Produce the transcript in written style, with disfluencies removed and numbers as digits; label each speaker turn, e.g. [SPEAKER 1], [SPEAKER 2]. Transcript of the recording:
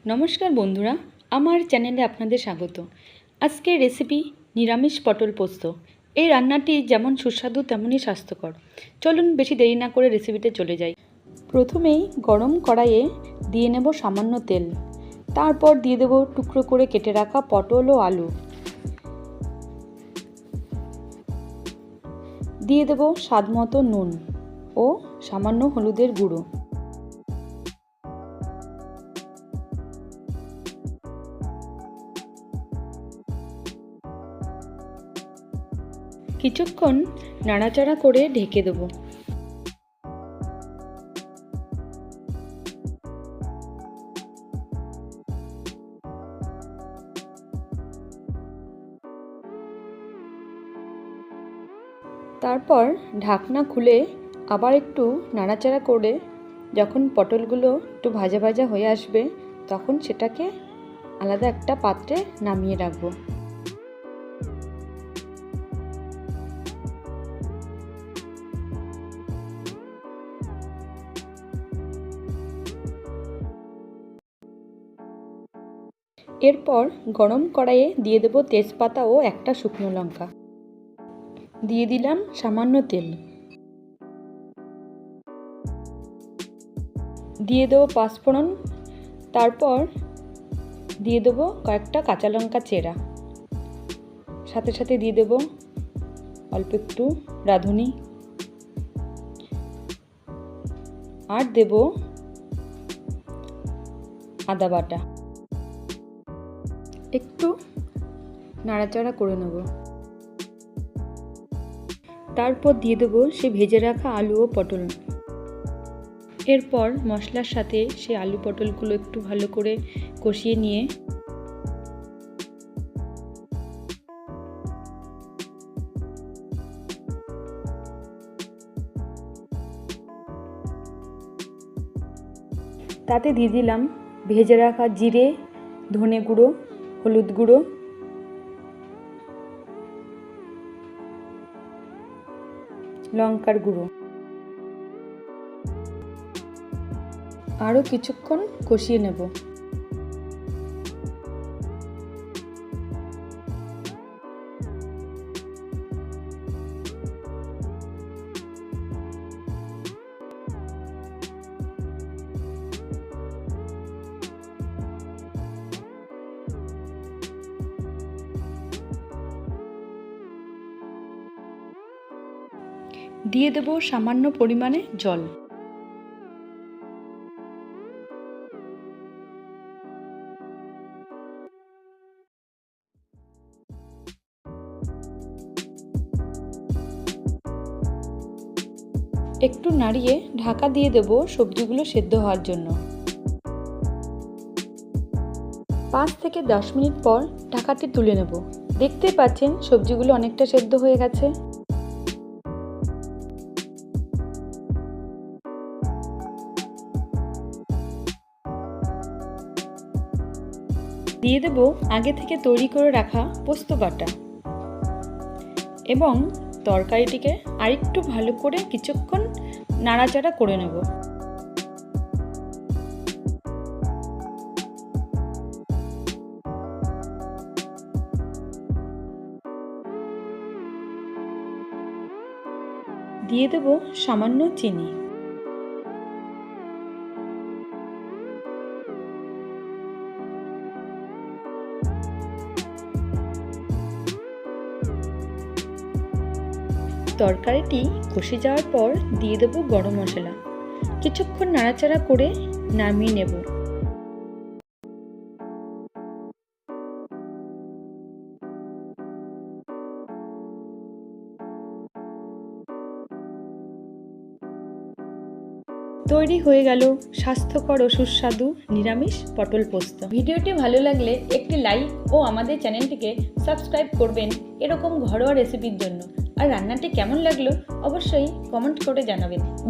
[SPEAKER 1] নমস্কার বন্ধুরা, আমার চ্যানেলে আপনাদের স্বাগত। আজকের রেসিপি নিরামিষ পটল পোস্ত। এই রান্নাটি যেমন সুস্বাদু তেমনই স্বাস্থ্যকর। চলুন বেশি দেরি না করে রেসিপিতে চলে যাই। প্রথমেই গরম কড়াইয়ে দিয়ে নেব সামান্য তেল, তারপর দিয়ে দেব টুকরো করে কেটে রাখা পটল ও আলু, দিয়ে দেব স্বাদ মতো নুন ও সামান্য হলুদের গুঁড়ো। কিছুক্ষণ নাড়াচাড়া করে ঢেকে দেব। তারপর ঢাকনা খুলে আবার একটু নাড়াচাড়া করে যখন পটলগুলো একটু ভাজা ভাজা হয়ে আসবে, তখন সেটাকে আলাদা একটা পাত্রে নামিয়ে রাখবো। এরপর গরম কড়াইয়ে দিয়ে দেব তেজপাতা ও একটা শুকনো লঙ্কা, দিয়ে দিলাম সামান্য তেল, দিয়ে দেবো পাঁচফোড়ন, তারপর দিয়ে দেবো কয়েকটা কাঁচা লঙ্কা চেরা, সাথে সাথে দিয়ে দেবো অল্প একটু রাঁধুনি, আর দেব আদা বাটা। একটু নাড়াচাড়া করে নেব। তারপর দিয়ে দেবো সে ভেজে রাখা আলু ও পটল। এরপর মশলার সাথে সে আলু পটলগুলো একটু ভালো করে কষিয়ে নিয়ে তাতে দিয়ে দিলাম ভেজে রাখা জিরে, ধনে গুঁড়ো, হলুদ গুঁড়ো, লঙ্কার গুঁড়ো। আরও কিছুক্ষণ কষিয়ে নেব। দিয়ে দেব সামান্য পরিমাণে জল। একটু নাড়িয়ে ঢাকা দিয়ে দেব সবজিগুলো সেদ্ধ হওয়ার জন্য। 5 থেকে 10 মিনিট পর ঢাকাটি তুলে নেব। দেখতেই পাচ্ছেন সবজিগুলো অনেকটা সেদ্ধ হয়ে গেছে। দিয়ে দেব আগে থেকে তৈরি করে রাখা পোস্ত বাটা এবং তরকারিটিকে আরেকটু ভালো করে কিছুক্ষণ নাড়াচাড়া করে নেব। দিয়ে দেব সামান্য চিনি। তরকারিটি কষে যাওয়ার পর দিয়ে দেব গরম মশলা। কিছুক্ষণ নাড়াচাড়া করে নামিয়ে নেব। তৈরি হয়ে গেল স্বাস্থ্যকর ও সুস্বাদু নিরামিষ পটল পোস্ত। ভিডিওটি ভালো লাগলে একটি লাইক ও আমাদের চ্যানেলটিকে সাবস্ক্রাইব করবেন এরকম ঘরোয়া রেসিপির জন্য। আর রান্নাটি কেমন লাগলো অবশ্যই কমেন্ট করে জানাবেন।